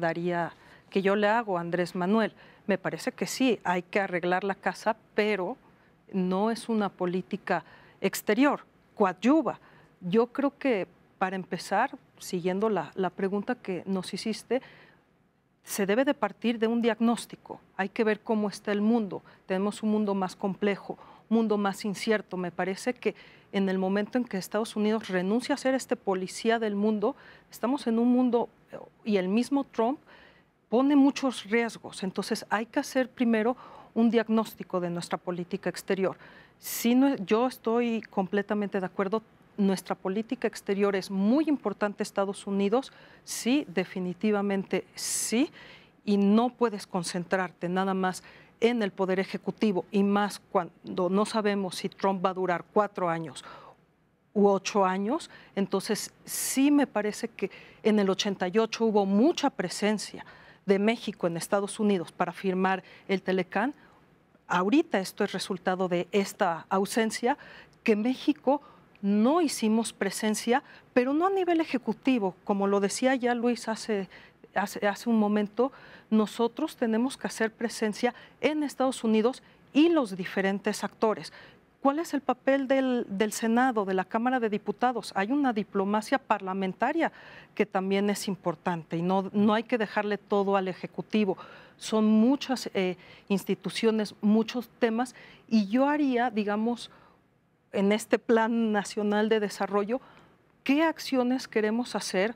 hago a Andrés Manuel. Me parece que sí, hay que arreglar la casa, pero no es una política exterior, coadyuva. Yo creo que para empezar, siguiendo la pregunta que nos hiciste, se debe de partir de un diagnóstico. Hay que ver cómo está el mundo. Tenemos un mundo más complejo, un mundo más incierto. Me parece que en el momento en que Estados Unidos renuncia a ser este policía del mundo, estamos en un mundo y el mismo Trump pone muchos riesgos. Entonces hay que hacer primero un diagnóstico de nuestra política exterior. Si no, yo estoy completamente de acuerdo, nuestra política exterior es muy importante, Estados Unidos, sí, definitivamente sí, y no puedes concentrarte nada más en el Poder Ejecutivo, y más cuando no sabemos si Trump va a durar 4 años u 8 años. Entonces sí me parece que en el 88 hubo mucha presencia de México en Estados Unidos para firmar el Telecán. Ahorita esto es resultado de esta ausencia, que México no hicimos presencia, pero no a nivel ejecutivo. Como lo decía ya Luis hace un momento, nosotros tenemos que hacer presencia en Estados Unidos y los diferentes actores. ¿Cuál es el papel del Senado, de la Cámara de Diputados? Hay una diplomacia parlamentaria que también es importante y no hay que dejarle todo al Ejecutivo. Son muchas instituciones, muchos temas, y yo haría, digamos, en este Plan Nacional de Desarrollo, ¿qué acciones queremos hacer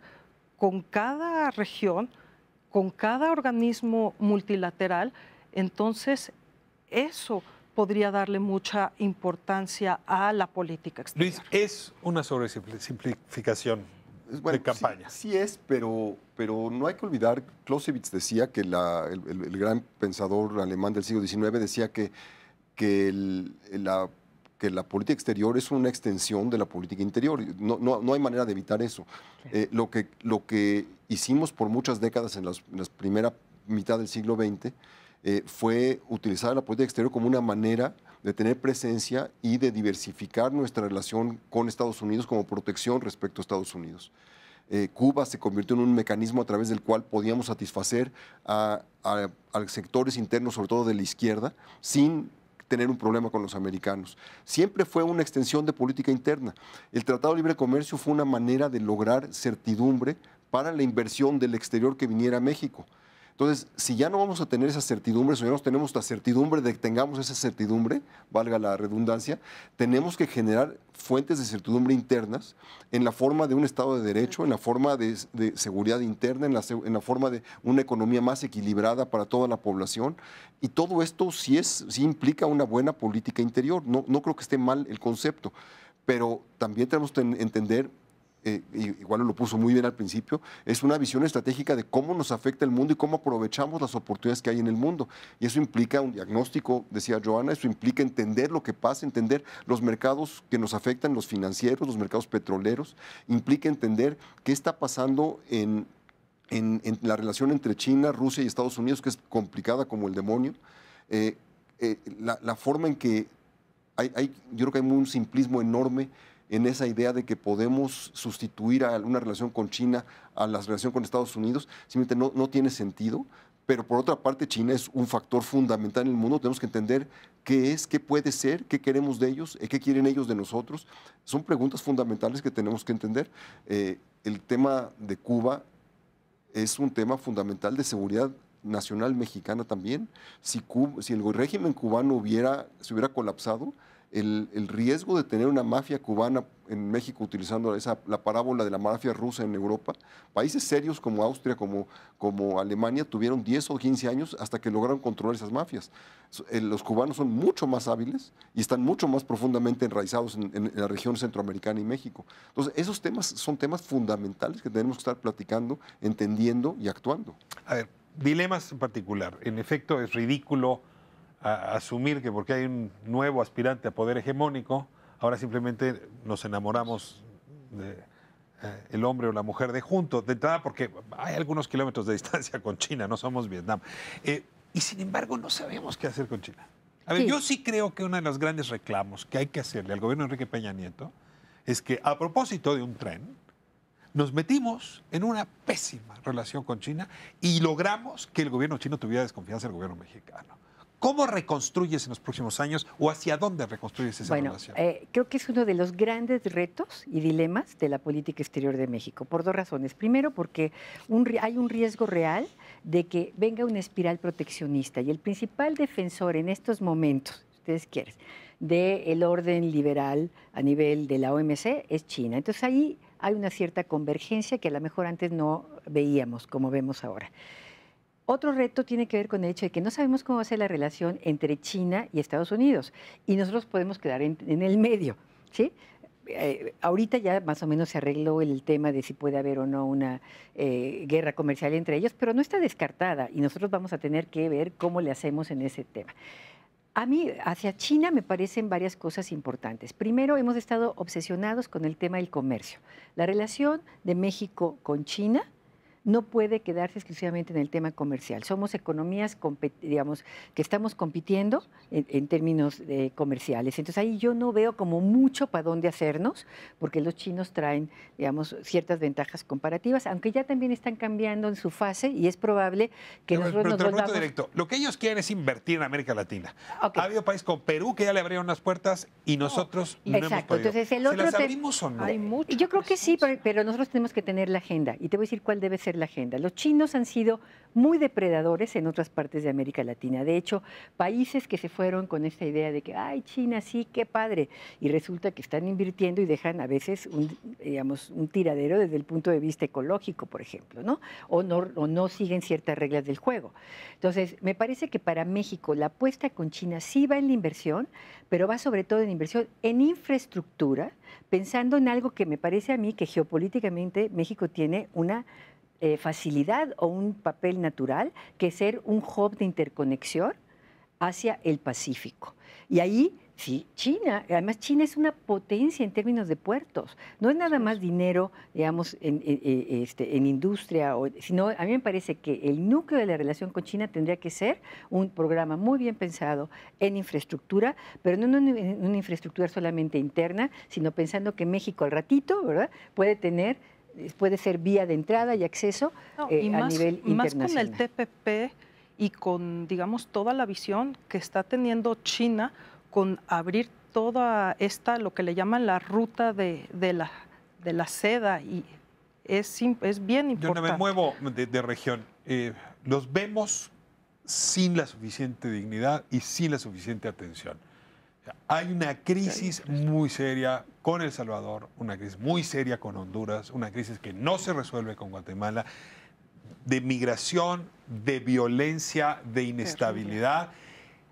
con cada región, con cada organismo multilateral? Entonces, eso podría darle mucha importancia a la política exterior. Luis, es una sobresimplificación de campaña. Sí es, pero no hay que olvidar, Clausewitz decía que el gran pensador alemán del siglo XIX decía que la política exterior es una extensión de la política interior. No hay manera de evitar eso. Lo que hicimos por muchas décadas en la primera mitad del siglo XX fue utilizar la política exterior como una manera de tener presencia y de diversificar nuestra relación con Estados Unidos como protección respecto a Estados Unidos. Cuba se convirtió en un mecanismo a través del cual podíamos satisfacer a sectores internos, sobre todo de la izquierda, sin tener un problema con los americanos. Siempre fue una extensión de política interna. El Tratado de Libre Comercio fue una manera de lograr certidumbre para la inversión del exterior que viniera a México. Entonces, si ya no vamos a tener esa certidumbre, si ya no tenemos la certidumbre de que tengamos esa certidumbre, valga la redundancia, tenemos que generar fuentes de certidumbre internas en la forma de un Estado de Derecho, en la forma de seguridad interna, en la forma de una economía más equilibrada para toda la población. Y todo esto sí implica una buena política interior. No creo que esté mal el concepto, pero también tenemos que entender, igual lo puso muy bien al principio, es una visión estratégica de cómo nos afecta el mundo y cómo aprovechamos las oportunidades que hay en el mundo. Y eso implica un diagnóstico, decía Joana, eso implica entender lo que pasa, entender los mercados que nos afectan, los financieros, los mercados petroleros, implica entender qué está pasando en la relación entre China, Rusia y Estados Unidos, que es complicada como el demonio. La forma en que yo creo que hay un simplismo enorme en esa idea de que podemos sustituir a una relación con China a la relación con Estados Unidos. Simplemente no tiene sentido. Pero por otra parte, China es un factor fundamental en el mundo. Tenemos que entender qué es, qué puede ser, qué queremos de ellos, qué quieren ellos de nosotros. Son preguntas fundamentales que tenemos que entender. El tema de Cuba es un tema fundamental de seguridad nacional mexicana también. Si el régimen cubano se hubiera colapsado, el riesgo de tener una mafia cubana en México, utilizando la parábola de la mafia rusa en Europa, países serios como Austria, como Alemania, tuvieron 10 o 15 años hasta que lograron controlar esas mafias. Los cubanos son mucho más hábiles y están mucho más profundamente enraizados en la región centroamericana y México. Entonces, esos temas son temas fundamentales que tenemos que estar platicando, entendiendo y actuando. A ver, dilemas en particular. En efecto, es ridículo asumir que porque hay un nuevo aspirante a poder hegemónico, ahora simplemente nos enamoramos de el hombre o la mujer de junto, de entrada porque hay algunos kilómetros de distancia con China, no somos Vietnam. Y sin embargo no sabemos qué hacer con China. A ver, yo sí creo que uno de los grandes reclamos que hay que hacerle al gobierno de Enrique Peña Nieto es que, a propósito de un tren, nos metimos en una pésima relación con China y logramos que el gobierno chino tuviera desconfianza del gobierno mexicano. ¿Cómo reconstruyes en los próximos años o hacia dónde reconstruyes esa relación? Creo que es uno de los grandes retos y dilemas de la política exterior de México, por dos razones. Primero, porque hay un riesgo real de que venga una espiral proteccionista y el principal defensor en estos momentos, si ustedes quieren, del orden liberal a nivel de la OMC es China. Entonces ahí hay una cierta convergencia que a lo mejor antes no veíamos como vemos ahora. Otro reto tiene que ver con el hecho de que no sabemos cómo va a ser la relación entre China y Estados Unidos y nosotros podemos quedar en el medio, ¿sí? Ahorita ya más o menos se arregló el tema de si puede haber o no una guerra comercial entre ellos, pero no está descartada y nosotros vamos a tener que ver cómo le hacemos en ese tema. A mí, hacia China me parecen varias cosas importantes. Primero, hemos estado obsesionados con el tema del comercio. La relación de México con China no puede quedarse exclusivamente en el tema comercial. Somos economías, digamos, que estamos compitiendo en términos comerciales. Entonces ahí yo no veo como mucho para dónde hacernos, porque los chinos traen, digamos, ciertas ventajas comparativas, aunque ya también están cambiando en su fase y es probable que nosotros nos volvamos... directo. Lo que ellos quieren es invertir en América Latina. Okay. Ha habido países como Perú que ya le abrieron las puertas y nosotros no hemos Exacto. podido. Entonces, el otro ¿Se las abrimos o no? Hay mucho Yo creo que sí, pero nosotros tenemos que tener la agenda y te voy a decir cuál debe ser la agenda. Los chinos han sido muy depredadores en otras partes de América Latina. De hecho, países que se fueron con esta idea de que, ay, China, sí, qué padre, y resulta que están invirtiendo y dejan a veces un tiradero desde el punto de vista ecológico, por ejemplo, ¿no? O no siguen ciertas reglas del juego. Entonces, me parece que para México la apuesta con China sí va en la inversión, pero va sobre todo en inversión en infraestructura, pensando en algo que me parece a mí que geopolíticamente México tiene una facilidad o un papel natural, que es ser un hub de interconexión hacia el Pacífico. Y ahí, sí, China, además China es una potencia en términos de puertos. No es nada más dinero, digamos, en industria, sino a mí me parece que el núcleo de la relación con China tendría que ser un programa muy bien pensado en infraestructura, pero no en una infraestructura solamente interna, sino pensando que México al ratito, ¿verdad?, puede ser vía de entrada y acceso a nivel internacional. Más con el TPP y con, digamos, toda la visión que está teniendo China con abrir toda esta, lo que le llaman la ruta de la seda, y es bien importante. Yo no me muevo de región. Los vemos sin la suficiente dignidad y sin la suficiente atención. Hay una crisis muy seria con El Salvador, una crisis muy seria con Honduras, una crisis que no se resuelve con Guatemala, de migración, de violencia, de inestabilidad.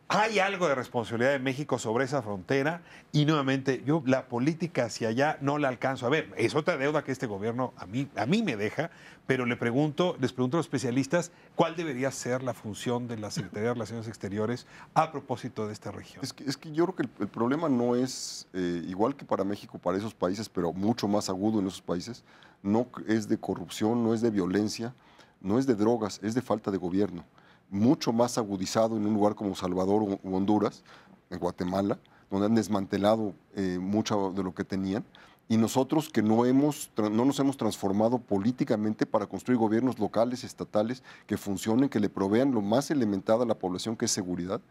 Hay algo de responsabilidad de México sobre esa frontera y nuevamente yo la política hacia allá no la alcanzo a ver. Es otra deuda que este gobierno a mí me deja, pero les pregunto a los especialistas cuál debería ser la función de la Secretaría de Relaciones Exteriores a propósito de esta región. Es que yo creo que el problema no es igual que para México, para esos países, pero mucho más agudo en esos países. No es de corrupción, no es de violencia, no es de drogas, es de falta de gobierno. Mucho más agudizado en un lugar como Salvador u Honduras, en Guatemala, donde han desmantelado mucho de lo que tenían, y nosotros que no nos hemos transformado políticamente para construir gobiernos locales, estatales, que funcionen, que le provean lo más elemental a la población, que es seguridad,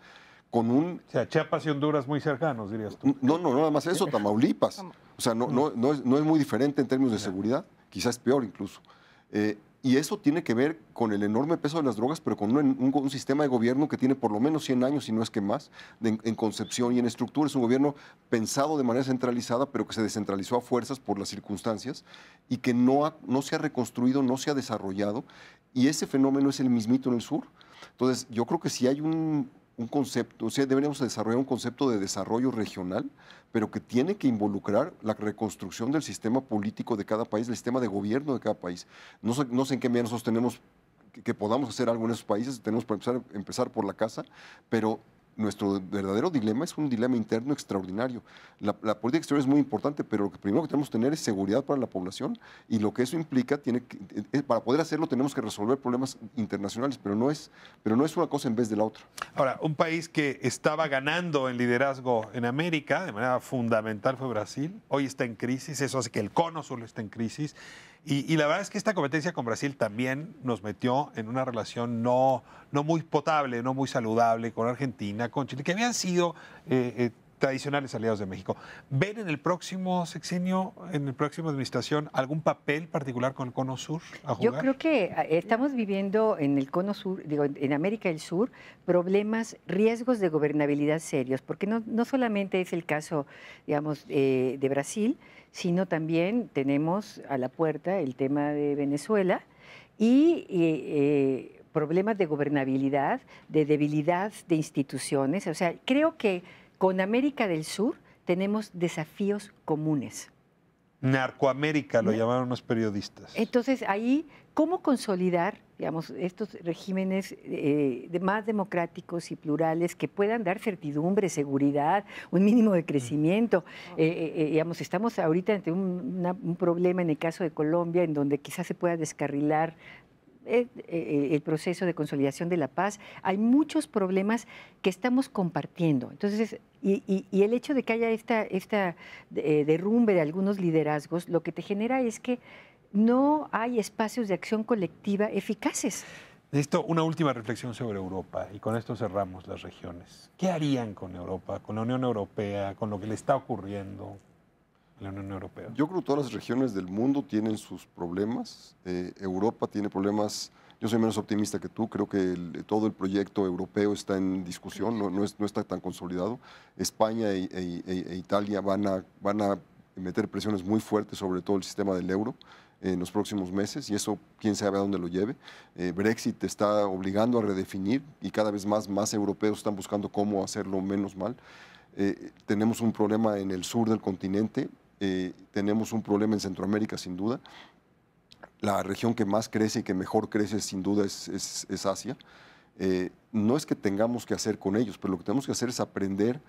con un... O sea, Chiapas y Honduras muy cercanos, dirías tú. No, nada más eso, Tamaulipas. O sea, no es muy diferente en términos de seguridad, quizás peor incluso. Y eso tiene que ver con el enorme peso de las drogas, pero con un sistema de gobierno que tiene por lo menos 100 años, si no es que más, en concepción y en estructura. Es un gobierno pensado de manera centralizada, pero que se descentralizó a fuerzas por las circunstancias y que no se ha reconstruido, no se ha desarrollado. Y ese fenómeno es el mismito en el sur. Entonces, yo creo que si hay un concepto, o sea, deberíamos desarrollar un concepto de desarrollo regional, pero que tiene que involucrar la reconstrucción del sistema político de cada país, del sistema de gobierno de cada país. No sé en qué medida nosotros tenemos que podamos hacer algo en esos países, tenemos que empezar por la casa, pero nuestro verdadero dilema es un dilema interno extraordinario. La política exterior es muy importante, pero lo que primero que tenemos que tener es seguridad para la población, y lo que eso implica, para poder hacerlo tenemos que resolver problemas internacionales, pero no es una cosa en vez de la otra. Ahora, un país que estaba ganando en liderazgo en América de manera fundamental fue Brasil. Hoy está en crisis, eso hace que el Cono Sur esté en crisis. Y la verdad es que esta competencia con Brasil también nos metió en una relación no muy potable, no muy saludable con Argentina, con Chile, que habían sido tradicionales aliados de México. ¿Ven en el próximo sexenio, en la próxima administración, algún papel particular con el Cono Sur a jugar? Yo creo que estamos viviendo en el Cono Sur, digo, en América del Sur, problemas, riesgos de gobernabilidad serios, porque no solamente es el caso, digamos, de Brasil, sino también tenemos a la puerta el tema de Venezuela y problemas de gobernabilidad, de debilidad de instituciones. O sea, creo que con América del Sur tenemos desafíos comunes. Narcoamérica lo llamaron los periodistas. Entonces, ahí, ¿cómo consolidar, digamos, estos regímenes más democráticos y plurales que puedan dar certidumbre, seguridad, un mínimo de crecimiento? Digamos, estamos ahorita ante un problema en el caso de Colombia, en donde quizás se pueda descarrilar el proceso de consolidación de la paz. Hay muchos problemas que estamos compartiendo. Entonces, y el hecho de que haya esta derrumbe de algunos liderazgos, lo que te genera es que no hay espacios de acción colectiva eficaces. Necesito una última reflexión sobre Europa y con esto cerramos las regiones. ¿Qué harían con Europa, con la Unión Europea, con lo que le está ocurriendo en la Unión Europea? Yo creo que todas las regiones del mundo tienen sus problemas. Europa tiene problemas. Yo soy menos optimista que tú. Creo que todo el proyecto europeo está en discusión, no está tan consolidado. España e Italia van a meter presiones muy fuertes sobre todo el sistema del euro en los próximos meses, y eso quién sabe a dónde lo lleve. Brexit está obligando a redefinir y cada vez más europeos están buscando cómo hacerlo menos mal. Tenemos un problema en el sur del continente, tenemos un problema en Centroamérica sin duda. La región que más crece y que mejor crece sin duda es Asia. No es que tengamos que hacer con ellos, pero lo que tenemos que hacer es aprender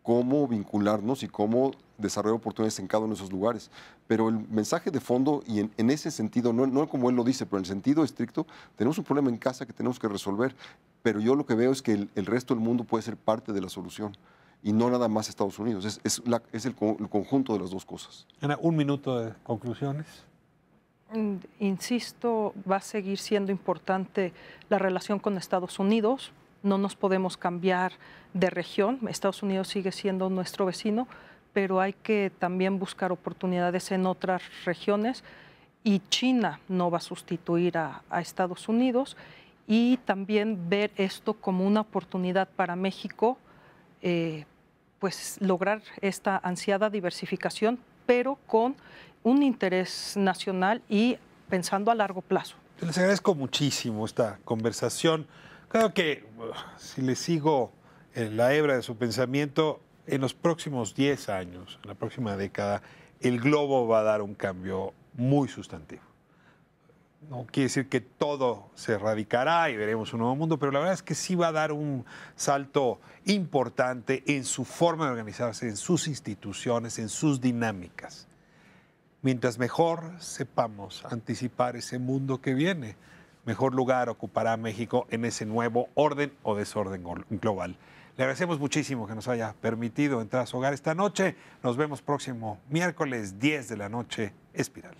cómo vincularnos y cómo desarrollar oportunidades en cada uno de esos lugares. Pero el mensaje de fondo, y en ese sentido, no como él lo dice, pero en el sentido estricto, tenemos un problema en casa que tenemos que resolver. Pero yo lo que veo es que el resto del mundo puede ser parte de la solución y no nada más Estados Unidos. Es el conjunto de las dos cosas. Ana, un minuto de conclusiones. Insisto, va a seguir siendo importante la relación con Estados Unidos. No nos podemos cambiar de región. Estados Unidos sigue siendo nuestro vecino, pero hay que también buscar oportunidades en otras regiones. Y China no va a sustituir a Estados Unidos. Y también ver esto como una oportunidad para México, pues lograr esta ansiada diversificación, pero con un interés nacional y pensando a largo plazo. Les agradezco muchísimo esta conversación. Creo que si le sigo la hebra de su pensamiento, en los próximos 10 años, en la próxima década, el globo va a dar un cambio muy sustantivo. No quiere decir que todo se erradicará y veremos un nuevo mundo, pero la verdad es que sí va a dar un salto importante en su forma de organizarse, en sus instituciones, en sus dinámicas. Mientras mejor sepamos anticipar ese mundo que viene, mejor lugar ocupará México en ese nuevo orden o desorden global. Le agradecemos muchísimo que nos haya permitido entrar a su hogar esta noche. Nos vemos próximo miércoles 10 de la noche, Espiral.